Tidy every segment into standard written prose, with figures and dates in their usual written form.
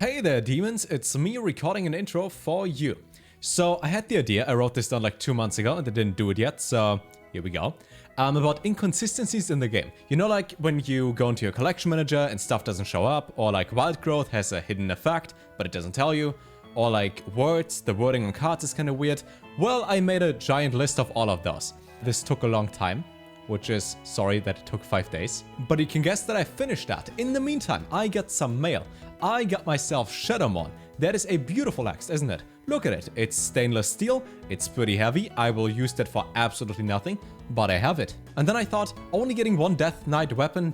Hey there, demons, it's me recording an intro for you. So I had the idea, I wrote this down like 2 months ago and I didn't do it yet, so here we go. About inconsistencies in the game. You know, like when you go into your collection manager and stuff doesn't show up, or like wild growth has a hidden effect, but it doesn't tell you, or like words, the wording on cards is kind of weird. Well, I made a giant list of all of those. This took a long time, which is sorry that it took 5 days. But you can guess that I finished that. In the meantime, I got some mail. I got myself Shadowmon. That is a beautiful axe, isn't it? Look at it. It's stainless steel. It's pretty heavy. I will use that for absolutely nothing, but I have it. And then I thought, only getting one Death Knight weapon,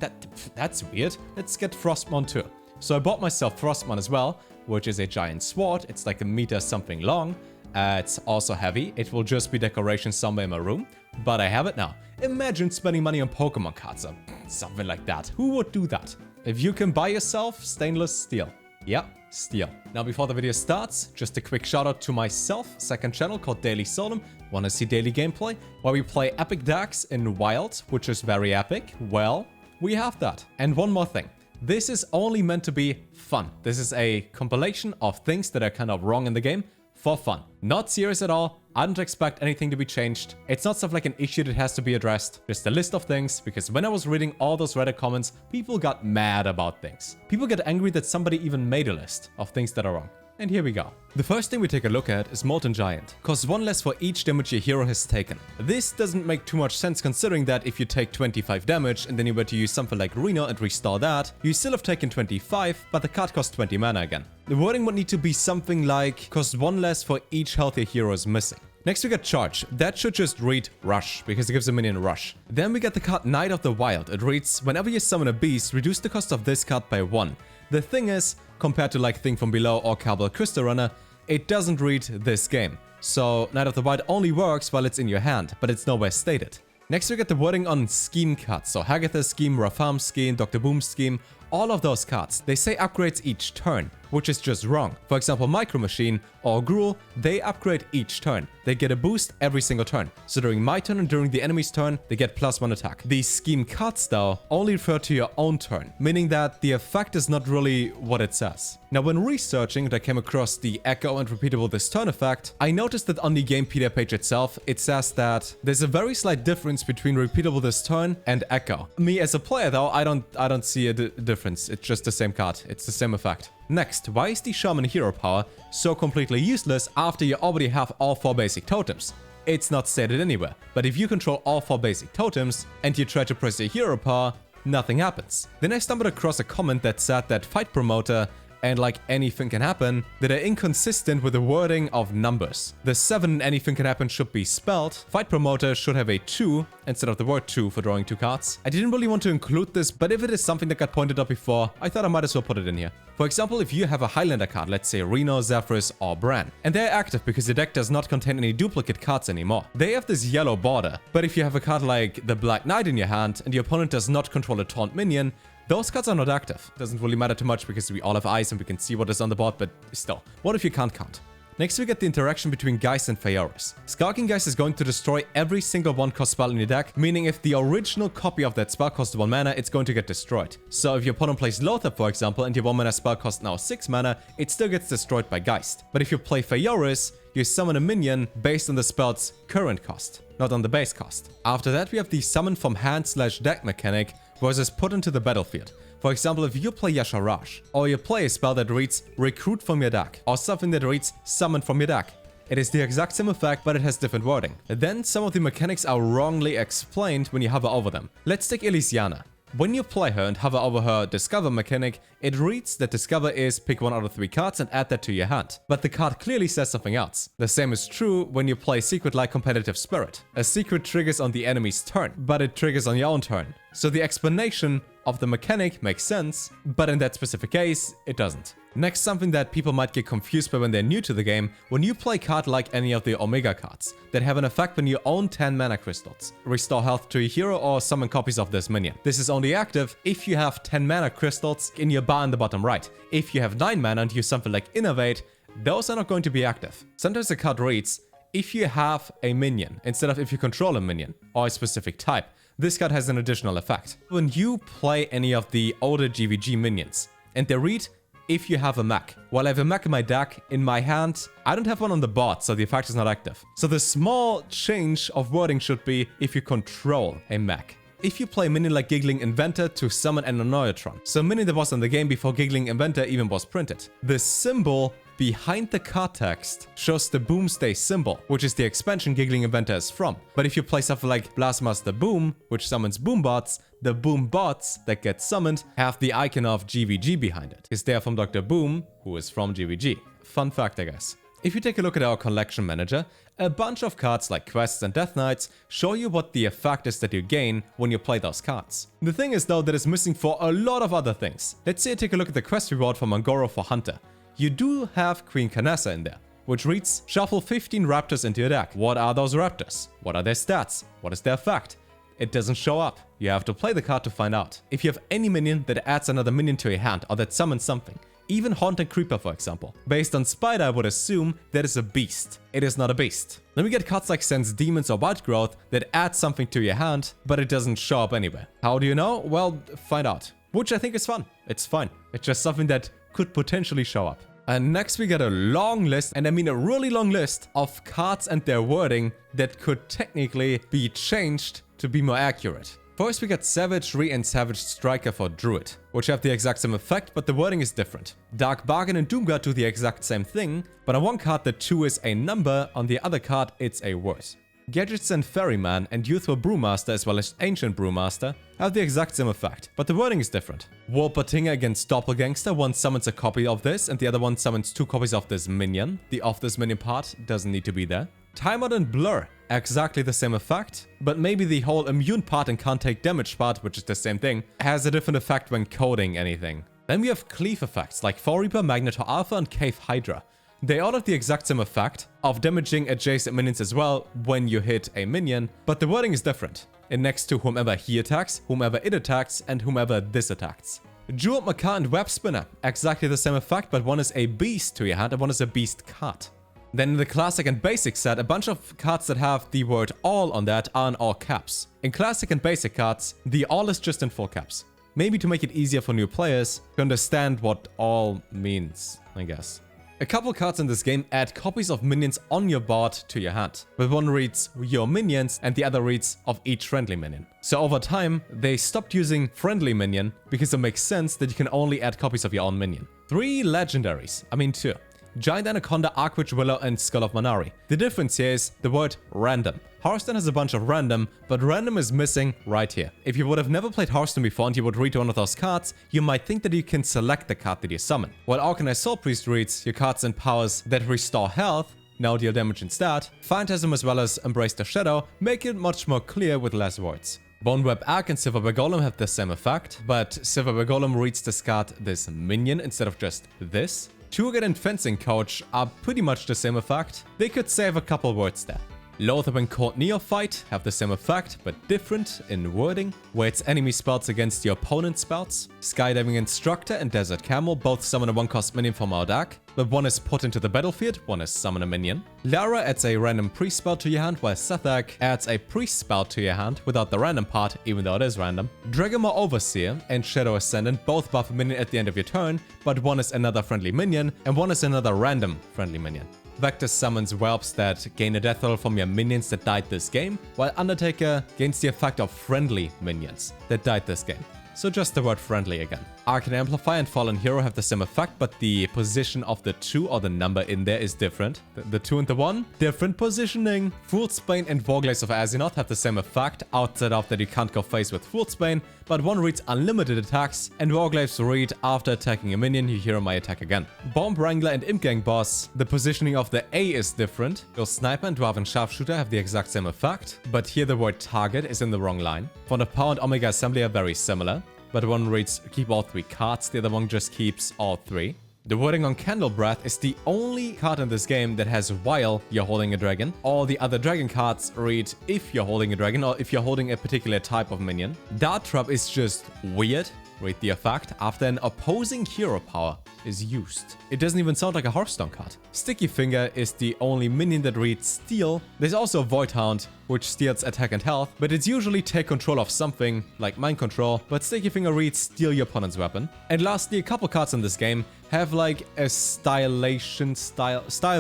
that's weird. Let's get Frostmon too. So I bought myself Frostmon as well, which is a giant sword. It's like a meter something long. It's also heavy. It will just be decoration somewhere in my room, but I have it now. Imagine spending money on Pokemon cards or something like that. Who would do that? If you can buy yourself stainless steel. Yeah, steel. Now before the video starts, just a quick shout out to myself, second channel called Daily Solem. Wanna see daily gameplay? Where we play epic decks in Wild, which is very epic. Well, we have that. And one more thing. This is only meant to be fun. This is a compilation of things that are kind of wrong in the game for fun. Not serious at all. I don't expect anything to be changed. It's not stuff like an issue that has to be addressed. Just a list of things, because when I was reading all those Reddit comments, people got mad about things. People get angry that somebody even made a list of things that are wrong. And here we go. The first thing we take a look at is Molten Giant. Costs 1 less for each damage your hero has taken. This doesn't make too much sense considering that if you take 25 damage and then you were to use something like Reno and restore that, you still have taken 25, but the card costs 20 mana again. The wording would need to be something like, costs 1 less for each health your hero is missing. Next we got Charge. That should just read Rush, because it gives a minion Rush. Then we get the card Knight of the Wild. It reads, whenever you summon a beast, reduce the cost of this card by 1. The thing is, compared to like Thing from Below or Cabal Crystal Runner, it doesn't read this game. So Knight of the Wild only works while it's in your hand, but it's nowhere stated. Next we get the wording on scheme cards. So Hagatha's scheme, Rafam's scheme, Dr. Boom's scheme, all of those cards. They say upgrades each turn, which is just wrong. For example, Micro Machine or Gruul, they upgrade each turn. They get a boost every single turn. So during my turn and during the enemy's turn, they get +1 attack. These scheme cards though only refer to your own turn, meaning that the effect is not really what it says. Now when researching, I came across the Echo and Repeatable This Turn effect. I noticed that on the Gamepedia page itself, it says that there's a very slight difference between Repeatable This Turn and Echo. Me as a player though, I don't see a difference. It's just the same card. It's the same effect. Next, why is the Shaman hero power so completely useless after you already have all 4 basic totems? It's not stated anywhere, but if you control all 4 basic totems and you try to press your hero power, nothing happens. Then I stumbled across a comment that said that Fight Promoter and like anything can happen, that are inconsistent with the wording of numbers. The 7 in anything can happen should be spelled. Fight Promoter should have a 2 instead of the word 2 for drawing 2 cards. I didn't really want to include this, but if it is something that got pointed out before, I thought I might as well put it in here. For example, if you have a Highlander card, let's say Reno, Zephrys, or Bran, and they're active because the deck does not contain any duplicate cards anymore. They have this yellow border, but if you have a card like the Black Knight in your hand and your opponent does not control a taunt minion, those cards are not active. Doesn't really matter too much because we all have eyes and we can see what is on the board, but still. What if you can't count? Next we get the interaction between Geist and Phaeorus. Skulking Geist is going to destroy every single 1-cost spell in your deck, meaning if the original copy of that spell costs 1 mana, it's going to get destroyed. So if your opponent plays Lothar, for example, and your 1 mana spell costs now 6 mana, it still gets destroyed by Geist. But if you play Phaeorus, you summon a minion based on the spell's current cost, not on the base cost. After that we have the summon from hand/deck mechanic versus put into the battlefield. For example, if you play Yasharaj, or you play a spell that reads recruit from your deck, or something that reads summon from your deck. It is the exact same effect, but it has different wording. Then some of the mechanics are wrongly explained when you hover over them. Let's take Elysiana. When you play her and hover over her Discover mechanic, it reads that Discover is pick 1 out of 3 cards and add that to your hand. But the card clearly says something else. The same is true when you play Secret like Competitive Spirit. A secret triggers on the enemy's turn, but it triggers on your own turn. So the explanation of the mechanic makes sense, but in that specific case, it doesn't. Next, something that people might get confused by when they're new to the game, when you play a card like any of the Omega cards, that have an effect when you own 10 mana crystals. Restore health to your hero or summon copies of this minion. This is only active if you have 10 mana crystals in your bar in the bottom right. If you have 9 mana and use something like Innovate, those are not going to be active. Sometimes the card reads, if you have a minion, instead of if you control a minion, or a specific type. This card has an additional effect. When you play any of the older GVG minions, and they read if you have a mech. While I have a mech in my deck, in my hand, I don't have one on the board, so the effect is not active. So the small change of wording should be if you control a mech. If you play a minion like Giggling Inventor to summon an Annoyatron, so a minion that was in the game before Giggling Inventor even was printed. The symbol behind the card text shows the Boomstay symbol, which is the expansion Giggling Inventor is from. But if you play something like Blastmaster Boom, which summons Boombots, the Boombots that get summoned have the icon of GVG behind it. It's there from Dr. Boom, who is from GVG. Fun fact, I guess. If you take a look at our collection manager, a bunch of cards like Quests and Death Knights show you what the effect is that you gain when you play those cards. The thing is though that is missing for a lot of other things. Let's say you take a look at the quest reward for Mangoro for Hunter. You do have Queen Canessa in there, which reads, shuffle 15 raptors into your deck. What are those raptors? What are their stats? What is their effect? It doesn't show up. You have to play the card to find out. If you have any minion that adds another minion to your hand or that summons something, even Haunted Creeper for example, based on Spider I would assume that is a beast. It is not a beast. Then we get cards like Sense Demons or Wild Growth that add something to your hand, but it doesn't show up anywhere. How do you know? Well, find out. Which I think is fun. It's fine. It's just something that could potentially show up. And next we get a long list, and I mean a really long list, of cards and their wording that could technically be changed to be more accurate. First we got Savagery and Savage Striker for Druid, which have the exact same effect, but the wording is different. Dark Bargain and Doomguard do the exact same thing, but on one card the 2 is a number, on the other card it's a word. Gadgets and Ferryman and Youthful Brewmaster as well as Ancient Brewmaster have the exact same effect, but the wording is different. Warpatinger against Doppelgangster, one summons a copy of this and the other one summons 2 copies of this minion. The of this minion part doesn't need to be there. Timeout and Blur, exactly the same effect, but maybe the whole immune part and can't take damage part, which is the same thing, has a different effect when coding anything. Then we have Cleave Effects like Fall Reaper, Magnetor Alpha and Cave Hydra. They all have the exact same effect of damaging adjacent minions as well when you hit a minion, but the wording is different. And next to whomever he attacks, whomever it attacks, and whomever this attacks. Jeweled Macaw and Web Spinner, exactly the same effect, but one is a beast to your hand and one is a beast card. Then in the Classic and Basic set, a bunch of cards that have the word all on that are in all caps. In Classic and Basic cards, the all is just in full caps. Maybe to make it easier for new players to understand what all means, I guess. A couple cards in this game add copies of minions on your board to your hand, but one reads your minions and the other reads of each friendly minion. So over time, they stopped using friendly minion because it makes sense that you can only add copies of your own minion. 3 legendaries, I mean 2. Giant Anaconda, Archwitch Willow, and Skull of Manari. The difference here is the word random. Hearthstone has a bunch of random, but random is missing right here. If you would have never played Hearthstone before and you would read one of those cards, you might think that you can select the card that you summon. While Organized Soul Priest reads your cards and powers that restore health, now deal damage instead, Phantasm as well as Embrace the Shadow make it much more clear with less words. Boneweb Arc and Silverbear Golem have the same effect, but Silverbear Golem reads discard this minion instead of just this. Turget and Fencing Coach are pretty much the same effect. They could save a couple words there. Lothar and Cold Neophyte have the same effect, but different in wording, where its enemy spells against your opponent's spells. Skydiving Instructor and Desert Camel both summon a 1-cost minion from our deck, but one is put into the battlefield, one is summon a minion. Lara adds a random priest spell to your hand, while Sethak adds a priest spell to your hand without the random part, even though it is random. Dragomar Overseer and Shadow Ascendant both buff a minion at the end of your turn, but one is another friendly minion, and one is another random friendly minion. Vector summons whelps that gain a death roll from your minions that died this game, while Undertaker gains the effect of friendly minions that died this game. So just the word friendly again. Arcane Amplify and Fallen Hero have the same effect, but the position of the 2 or the number in there is different. The 2 and the 1, different positioning. Fool's Bane and Warglaze of Azeroth have the same effect, outside of that you can't go face with Fool's Bane, but one reads unlimited attacks, and Warglaves read after attacking a minion, you hero my attack again. Bomb Wrangler and Imp Gang Boss, the positioning of the A is different. Your Sniper and Dwarven Sharpshooter have the exact same effect, but here the word target is in the wrong line. For the Power and Omega Assembly are very similar, but one reads keep all 3 cards, the other one just keeps all 3. The wording on Candle Breath is the only card in this game that has while you're holding a dragon. All the other dragon cards read if you're holding a dragon or if you're holding a particular type of minion. Dart Trap is just weird, Read the effect after an opposing hero power is used. It doesn't even sound like a Hearthstone card. Sticky Finger is the only minion that reads Steal. There's also Void Hound, which steals attack and health, but it's usually take control of something, like mind control, but Sticky Finger reads Steal your opponent's weapon. And lastly, a couple cards in this game have like a style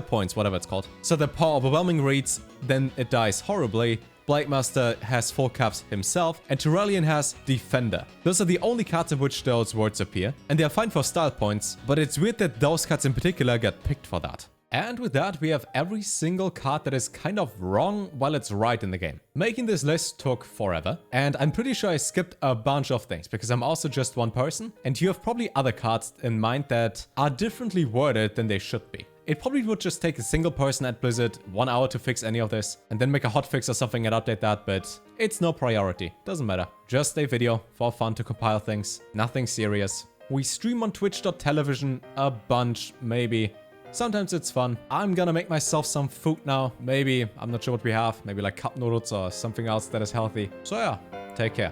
points, whatever it's called. So the Power Overwhelming reads, then it dies horribly. Blademaster has full caps himself, and Tyrellian has Defender. Those are the only cards in which those words appear, and they are fine for style points, but it's weird that those cards in particular get picked for that. And with that, we have every single card that is kind of wrong while it's right in the game. Making this list took forever, and I'm pretty sure I skipped a bunch of things because I'm also just one person, and you have probably other cards in mind that are differently worded than they should be. It probably would just take a single person at Blizzard 1 hour to fix any of this, and then make a hotfix or something and update that, but it's no priority. Doesn't matter. Just a video for fun to compile things. Nothing serious. We stream on twitch.tv a bunch, maybe. Sometimes it's fun. I'm gonna make myself some food now. Maybe, I'm not sure what we have. Maybe like cup noodles or something else that is healthy. So yeah, take care.